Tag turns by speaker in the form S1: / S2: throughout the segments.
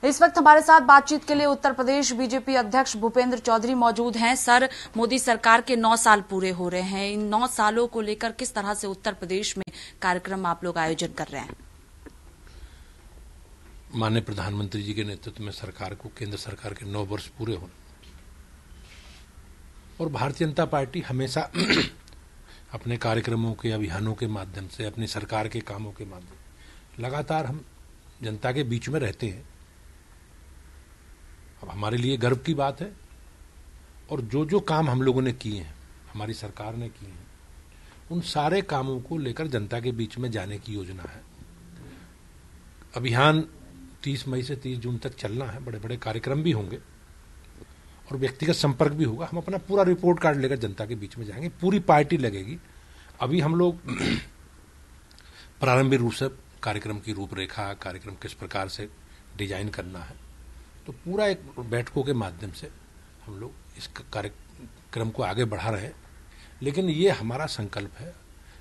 S1: इस वक्त हमारे साथ बातचीत के लिए उत्तर प्रदेश बीजेपी अध्यक्ष भूपेंद्र चौधरी मौजूद हैं। सर, मोदी सरकार के 9 साल पूरे हो रहे हैं। इन 9 सालों को लेकर किस तरह से उत्तर प्रदेश में कार्यक्रम आप लोग आयोजन कर रहे हैं?
S2: माननीय प्रधानमंत्री जी के नेतृत्व में सरकार को, केंद्र सरकार के 9 वर्ष पूरे होने और भारतीय जनता पार्टी हमेशा अपने कार्यक्रमों के, अभियानों के माध्यम से, अपनी सरकार के कामों के माध्यम से लगातार हम जनता के बीच में रहते हैं। अब हमारे लिए गर्व की बात है और जो जो काम हम लोगों ने किए हैं, हमारी सरकार ने किए हैं, उन सारे कामों को लेकर जनता के बीच में जाने की योजना है। अभियान 30 मई से 30 जून तक चलना है। बड़े बड़े कार्यक्रम भी होंगे और व्यक्तिगत संपर्क भी होगा। हम अपना पूरा रिपोर्ट कार्ड लेकर जनता के बीच में जाएंगे। पूरी पार्टी लगेगी। अभी हम लोग प्रारंभिक रूप से कार्यक्रम की रूपरेखा, कार्यक्रम किस प्रकार से डिजाइन करना है, तो पूरा एक बैठकों के माध्यम से हम लोग इस कार्यक्रम को आगे बढ़ा रहे हैं। लेकिन ये हमारा संकल्प है,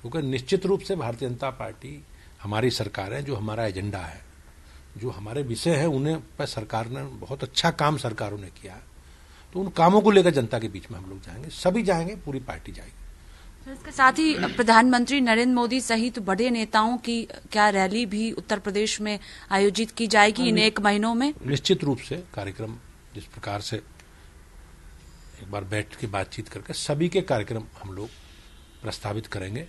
S2: क्योंकि निश्चित रूप से भारतीय जनता पार्टी, हमारी सरकार है, जो हमारा एजेंडा है, जो हमारे विषय है, उन्हें पर सरकार ने बहुत अच्छा काम सरकारों ने किया है। तो उन कामों को लेकर जनता के बीच में हम लोग जाएंगे। सभी जाएंगे, पूरी पार्टी जाएगी।
S1: इसके साथ ही प्रधानमंत्री नरेंद्र मोदी सहित बड़े नेताओं की क्या रैली भी उत्तर प्रदेश में आयोजित की जाएगी इन 1 महीनों में?
S2: निश्चित रूप से कार्यक्रम जिस प्रकार से एक बार बैठ के बातचीत करके सभी के कार्यक्रम हम लोग प्रस्तावित करेंगे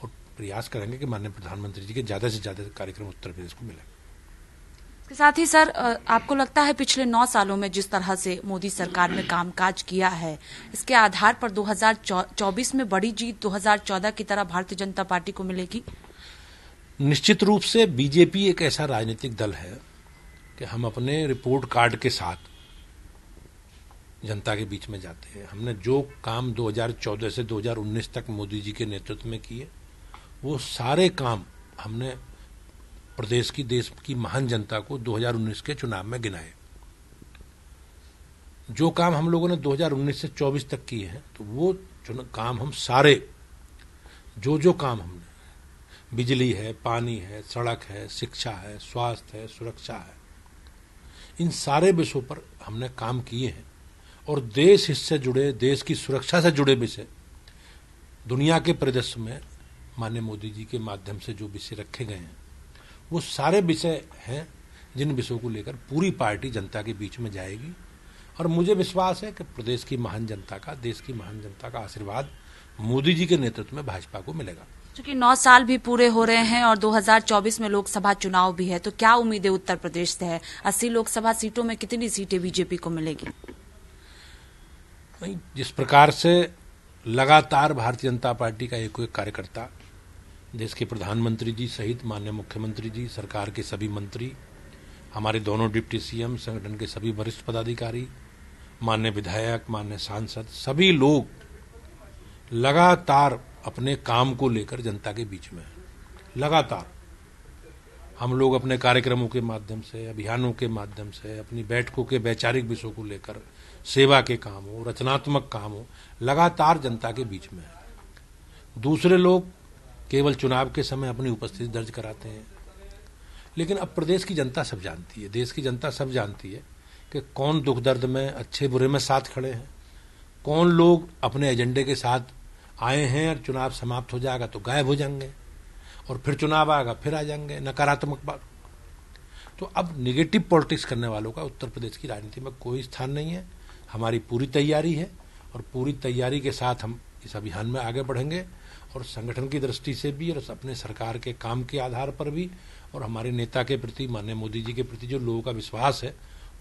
S2: और प्रयास करेंगे कि माननीय प्रधानमंत्री जी के ज्यादा से ज्यादा कार्यक्रम उत्तर प्रदेश को मिले।
S1: इसके साथ ही सर, आपको लगता है पिछले 9 सालों में जिस तरह से मोदी सरकार ने कामकाज किया है, इसके आधार पर 2024 में बड़ी जीत 2014 की तरह भारतीय जनता पार्टी को मिलेगी?
S2: निश्चित रूप से बीजेपी एक ऐसा राजनीतिक दल है कि हम अपने रिपोर्ट कार्ड के साथ जनता के बीच में जाते हैं। हमने जो काम 2014 से 2019 तक मोदी जी के नेतृत्व में किए, वो सारे काम हमने प्रदेश की, देश की महान जनता को 2019 के चुनाव में गिनाए। जो काम हम लोगों ने 2019 से 24 तक किए हैं, तो वो काम हम सारे, जो काम हमने, बिजली है, पानी है, सड़क है, शिक्षा है, स्वास्थ्य है, सुरक्षा है, इन सारे विषयों पर हमने काम किए हैं। और देश इससे जुड़े, देश की सुरक्षा से जुड़े विषय, दुनिया के परिदृश्य में माननीय मोदी जी के माध्यम से जो विषय रखे गए हैं, वो सारे विषय हैं जिन विषयों को लेकर पूरी पार्टी जनता के बीच में जाएगी। और मुझे विश्वास है कि प्रदेश की महान जनता का, देश की महान जनता का आशीर्वाद मोदी जी के नेतृत्व में भाजपा को मिलेगा।
S1: क्योंकि 9 साल भी पूरे हो रहे हैं और 2024 में लोकसभा चुनाव भी है, तो क्या उम्मीदें उत्तर प्रदेश से है? 80 लोकसभा सीटों में कितनी सीटें बीजेपी को मिलेगी?
S2: नहीं, जिस प्रकार से लगातार भारतीय जनता पार्टी का एक कार्यकर्ता, देश के प्रधानमंत्री जी सहित माननीय मुख्यमंत्री जी, सरकार के सभी मंत्री, हमारे दोनों डिप्टी सीएम, संगठन के सभी वरिष्ठ पदाधिकारी, माननीय विधायक, माननीय सांसद, सभी लोग लगातार अपने काम को लेकर जनता के बीच में हैं। लगातार हम लोग अपने कार्यक्रमों के माध्यम से, अभियानों के माध्यम से, अपनी बैठकों के वैचारिक विषयों को लेकर, सेवा के काम हो, रचनात्मक काम हो, लगातार जनता के बीच में है। दूसरे लोग केवल चुनाव के समय अपनी उपस्थिति दर्ज कराते हैं, लेकिन अब प्रदेश की जनता सब जानती है, देश की जनता सब जानती है कि कौन दुख दर्द में, अच्छे बुरे में साथ खड़े हैं, कौन लोग अपने एजेंडे के साथ आए हैं और चुनाव समाप्त हो जाएगा तो गायब हो जाएंगे, और फिर चुनाव आएगा फिर आ जाएंगे, नकारात्मक बात। तो अब निगेटिव पॉलिटिक्स करने वालों का उत्तर प्रदेश की राजनीति में कोई स्थान नहीं है। हमारी पूरी तैयारी है और पूरी तैयारी के साथ हम इस अभियान में आगे बढ़ेंगे। और संगठन की दृष्टि से भी और अपने सरकार के काम के आधार पर भी और हमारे नेता के प्रति, माननीय मोदी जी के प्रति जो लोगों का विश्वास है,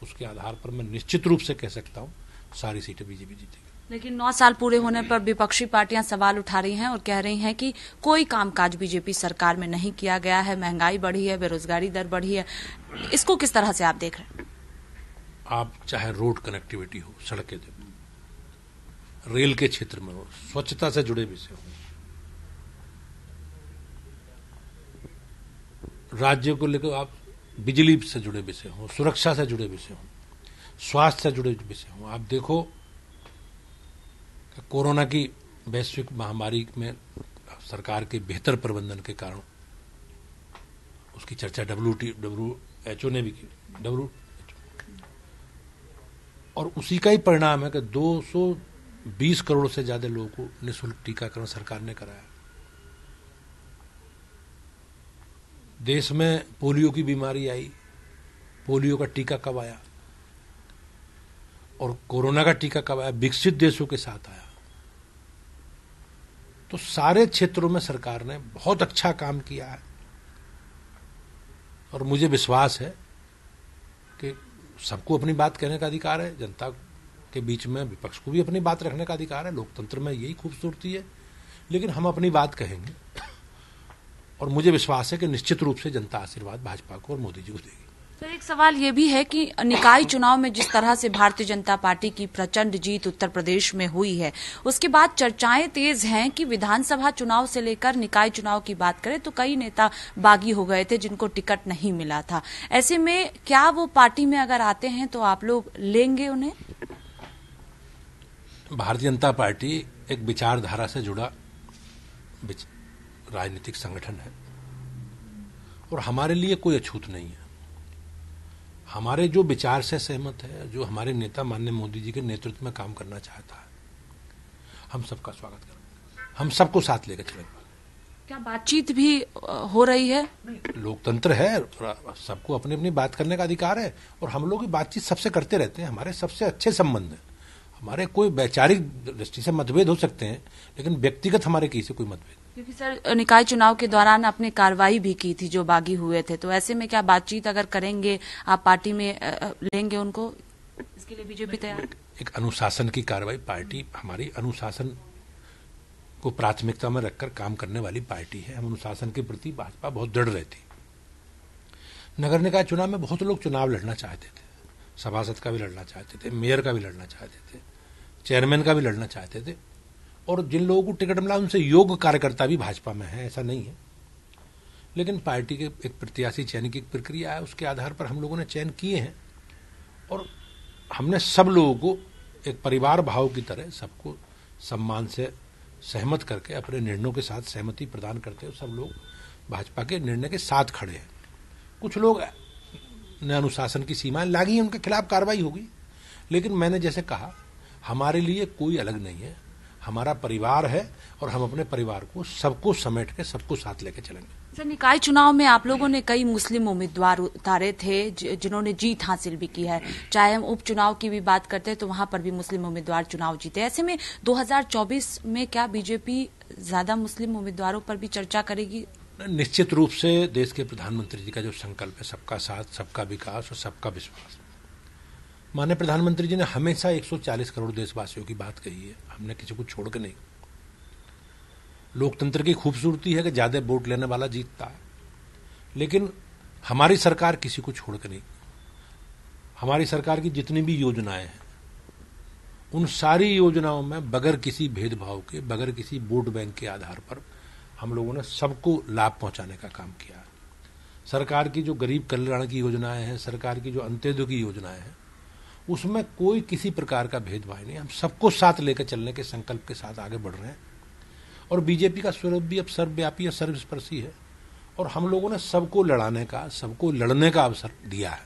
S2: उसके आधार पर मैं निश्चित रूप से कह सकता हूं सारी सीटें बीजेपी जीतेगी।
S1: लेकिन 9 साल पूरे होने पर विपक्षी पार्टियां सवाल उठा रही हैं और कह रही हैं कि कोई कामकाज बीजेपी सरकार में नहीं किया गया है, महंगाई बढ़ी है, बेरोजगारी दर बढ़ी है। इसको किस तरह से आप देख रहे हैं?
S2: आप चाहे रोड कनेक्टिविटी हो, सड़कें, रेल के क्षेत्र में हो, स्वच्छता से जुड़े विषय हो, राज्य को लेकर आप बिजली से जुड़े विषय हो, सुरक्षा से जुड़े विषय हो, स्वास्थ्य से जुड़े विषय हो। आप देखो कोरोना की वैश्विक महामारी में सरकार के बेहतर प्रबंधन के कारण उसकी चर्चा WHO ने भी की। WHO और उसी का ही परिणाम है कि 220 करोड़ से ज्यादा लोगों को निःशुल्क टीकाकरण सरकार ने कराया। देश में पोलियो की बीमारी आई, पोलियो का टीका कब आया और कोरोना का टीका कब आया, विकसित देशों के साथ आया। तो सारे क्षेत्रों में सरकार ने बहुत अच्छा काम किया है और मुझे विश्वास है कि सबको अपनी बात कहने का अधिकार है, जनता के बीच में विपक्ष को भी अपनी बात रखने का अधिकार है। लोकतंत्र में यही खूबसूरती है। लेकिन हम अपनी बात कहेंगे और मुझे विश्वास है कि निश्चित रूप से जनता आशीर्वाद भाजपा को और मोदी जी को देगी।
S1: सर, एक सवाल ये भी है कि निकाय चुनाव में जिस तरह से भारतीय जनता पार्टी की प्रचंड जीत उत्तर प्रदेश में हुई है, उसके बाद चर्चाएं तेज हैं कि विधानसभा चुनाव से लेकर निकाय चुनाव की बात करें तो कई नेता बागी हो गए थे जिनको टिकट नहीं मिला था। ऐसे में क्या वो पार्टी में अगर आते हैं तो आप लोग लेंगे उन्हें?
S2: भारतीय जनता पार्टी एक विचारधारा से जुड़ा राजनीतिक संगठन है और हमारे लिए कोई अछूत नहीं है। हमारे जो विचार से सहमत है, जो हमारे नेता माननीय मोदी जी के नेतृत्व में काम करना चाहता है, हम सबका स्वागत करेंगे, हम सबको साथ लेकर चलेंगे।
S1: क्या बातचीत भी हो रही है?
S2: लोकतंत्र है, सबको अपनी अपनी बात करने का अधिकार है और हम लोग बातचीत सबसे करते रहते हैं। हमारे सबसे अच्छे संबंध हैं। हमारे कोई वैचारिक दृष्टि से मतभेद हो सकते हैं लेकिन व्यक्तिगत हमारे किसी से कोई मतभेद।
S1: क्योंकि सर, निकाय चुनाव के दौरान आपने कार्रवाई भी की थी जो बागी हुए थे, तो ऐसे में क्या बातचीत अगर करेंगे आप पार्टी में लेंगे उनको? इसके लिए बीजेपी तैयार?
S2: एक अनुशासन की कार्रवाई, पार्टी हमारी अनुशासन को प्राथमिकता में रखकर काम करने वाली पार्टी है। हम अनुशासन के प्रति भाजपा बहुत दृढ़ रहती। नगर निकाय चुनाव में बहुत लोग चुनाव लड़ना चाहते थे, सभासद का भी लड़ना चाहते थे, मेयर का भी लड़ना चाहते थे, चेयरमैन का भी लड़ना चाहते थे और जिन लोगों को टिकट मिला उनसे योग्य कार्यकर्ता भी भाजपा में है, ऐसा नहीं है। लेकिन पार्टी के एक प्रत्याशी चयन की प्रक्रिया है, उसके आधार पर हम लोगों ने चयन किए हैं और हमने सब लोगों को एक परिवार भाव की तरह सबको सम्मान से सहमत करके अपने निर्णयों के साथ सहमति प्रदान करते हुए सब लोग भाजपा के निर्णय के साथ खड़े हैं। कुछ लोग ने अनुशासन की सीमाएं लागी, उनके खिलाफ कार्रवाई होगी। लेकिन मैंने जैसे कहा, हमारे लिए कोई अलग नहीं है, हमारा परिवार है और हम अपने परिवार को सबको समेट के सबको साथ लेके चलेंगे।
S1: सर, निकाय चुनाव में आप लोगों ने कई मुस्लिम उम्मीदवार उतारे थे जिन्होंने जीत हासिल भी की है। चाहे हम उपचुनाव की भी बात करते हैं तो वहां पर भी मुस्लिम उम्मीदवार चुनाव जीते। ऐसे में 2024 में क्या बीजेपी ज्यादा मुस्लिम उम्मीदवारों पर भी चर्चा करेगी?
S2: निश्चित रूप से देश के प्रधानमंत्री जी का जो संकल्प है, सबका साथ, सबका विकास और सबका विश्वास, माननीय प्रधानमंत्री जी ने हमेशा 140 करोड़ देशवासियों की बात कही है। हमने किसी को छोड़ के नहीं। लोकतंत्र की खूबसूरती है कि ज्यादा वोट लेने वाला जीतता है, लेकिन हमारी सरकार किसी को छोड़ के नहीं। हमारी सरकार की जितनी भी योजनाएं हैं उन सारी योजनाओं में बगैर किसी भेदभाव के, बगैर किसी वोट बैंक के आधार पर हम लोगों ने सबको लाभ पहुंचाने का काम किया है। सरकार की जो गरीब कल्याण की योजनाएं हैं, सरकार की जो अंत्योदय की योजनाएं हैं, उसमें कोई किसी प्रकार का भेदभाव नहीं। हम सबको साथ लेकर चलने के संकल्प के साथ आगे बढ़ रहे हैं और बीजेपी का स्वरूप भी अब सर्वव्यापी और सर्वस्पर्शी है और हम लोगों ने सबको लड़ाने का, सबको लड़ने का अवसर दिया है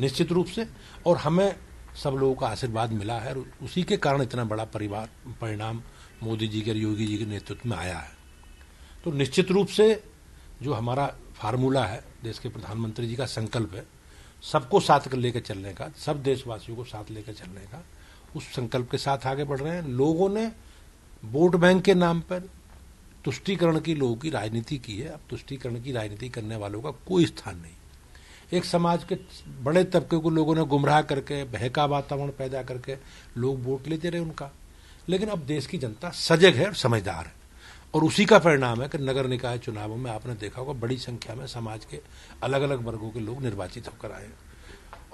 S2: निश्चित रूप से, और हमें सब लोगों का आशीर्वाद मिला है और उसी के कारण इतना बड़ा परिणाम मोदी जी के और योगी जी के नेतृत्व में आया है। तो निश्चित रूप से जो हमारा फार्मूला है, देश के प्रधानमंत्री जी का संकल्प है सबको साथ लेकर चलने का, सब देशवासियों को साथ लेकर चलने का, उस संकल्प के साथ आगे बढ़ रहे हैं। लोगों ने वोट बैंक के नाम पर तुष्टीकरण की लोगों की राजनीति की है। अब तुष्टीकरण की राजनीति करने वालों का कोई स्थान नहीं। एक समाज के बड़े तबके को लोगों ने गुमराह करके, बहका वातावरण पैदा करके लोग वोट लेते रहे उनका। लेकिन अब देश की जनता सजग है और समझदार है और उसी का परिणाम है कि नगर निकाय चुनावों में आपने देखा होगा बड़ी संख्या में समाज के अलग अलग वर्गों के लोग निर्वाचित होकर आए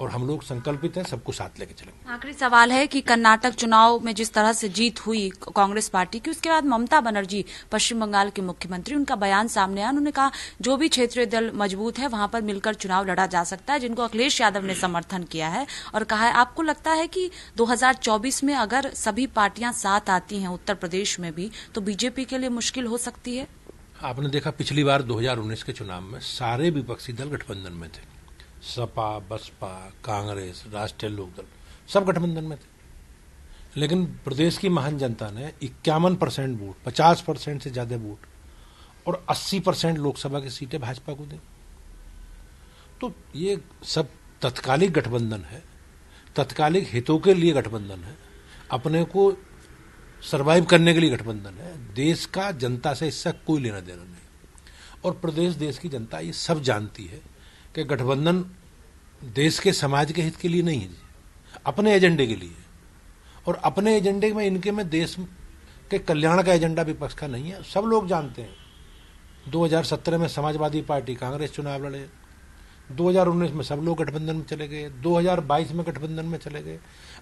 S2: और हम लोग संकल्पित हैं सबको साथ लेके चलेंगे।
S1: आखिरी सवाल है कि कर्नाटक चुनाव में जिस तरह से जीत हुई कांग्रेस पार्टी की, उसके बाद ममता बनर्जी पश्चिम बंगाल के मुख्यमंत्री, उनका बयान सामने आया। उन्होंने कहा जो भी क्षेत्रीय दल मजबूत है वहां पर मिलकर चुनाव लड़ा जा सकता है, जिनको अखिलेश यादव ने समर्थन किया है और कहा है आपको लगता है कि 2024 में अगर सभी पार्टियां साथ आती हैं उत्तर प्रदेश में भी तो बीजेपी के लिए मुश्किल हो सकती है?
S2: आपने देखा पिछली बार 2019 के चुनाव में सारे विपक्षी दल गठबंधन में थे, सपा, बसपा, कांग्रेस, राष्ट्रीय लोकदल, सब गठबंधन में थे। लेकिन प्रदेश की महान जनता ने 51% वोट, 50% से ज्यादा वोट और 80% लोकसभा की सीटें भाजपा को दी। तो ये सब तत्कालिक गठबंधन है, तत्कालिक हितों के लिए गठबंधन है, अपने को सरवाइव करने के लिए गठबंधन है। देश का जनता से इससे कोई लेना देना नहीं। और प्रदेश देश की जनता ये सब जानती है कि गठबंधन देश के समाज के हित के लिए नहीं है, अपने एजेंडे के लिए। और अपने एजेंडे में इनके में देश के कल्याण का एजेंडा विपक्ष का नहीं है, सब लोग जानते हैं। 2017 में समाजवादी पार्टी कांग्रेस चुनाव लड़े, 2019 में सब लोग गठबंधन में चले गए, 2022 में गठबंधन में चले गए।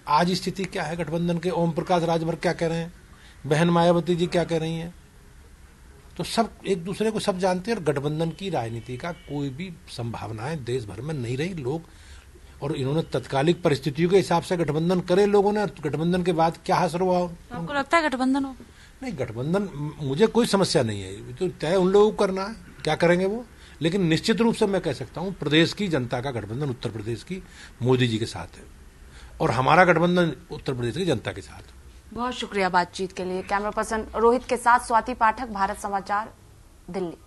S2: आज स्थिति क्या है गठबंधन के? ओम प्रकाश राजभर क्या कह रहे हैं, बहन मायावती जी क्या कह रही हैं, तो सब एक दूसरे को सब जानते हैं। और गठबंधन की राजनीति का कोई भी संभावनाएं देश भर में नहीं रही। लोग और इन्होंने तत्कालिक परिस्थितियों के हिसाब से गठबंधन करे लोगों ने, गठबंधन के बाद क्या हासिल हुआ?
S1: तो आपको लगता है गठबंधन हो?
S2: नहीं, गठबंधन मुझे कोई समस्या नहीं है, तो तय उन लोगों को करना है, क्या करेंगे वो। लेकिन निश्चित रूप से मैं कह सकता हूं प्रदेश की जनता का गठबंधन उत्तर प्रदेश की मोदी जी के साथ है और हमारा गठबंधन उत्तर प्रदेश की जनता के साथ।
S1: बहुत शुक्रिया बातचीत के लिए। कैमरा पर्सन रोहित के साथ स्वाति पाठक, भारत समाचार, दिल्ली।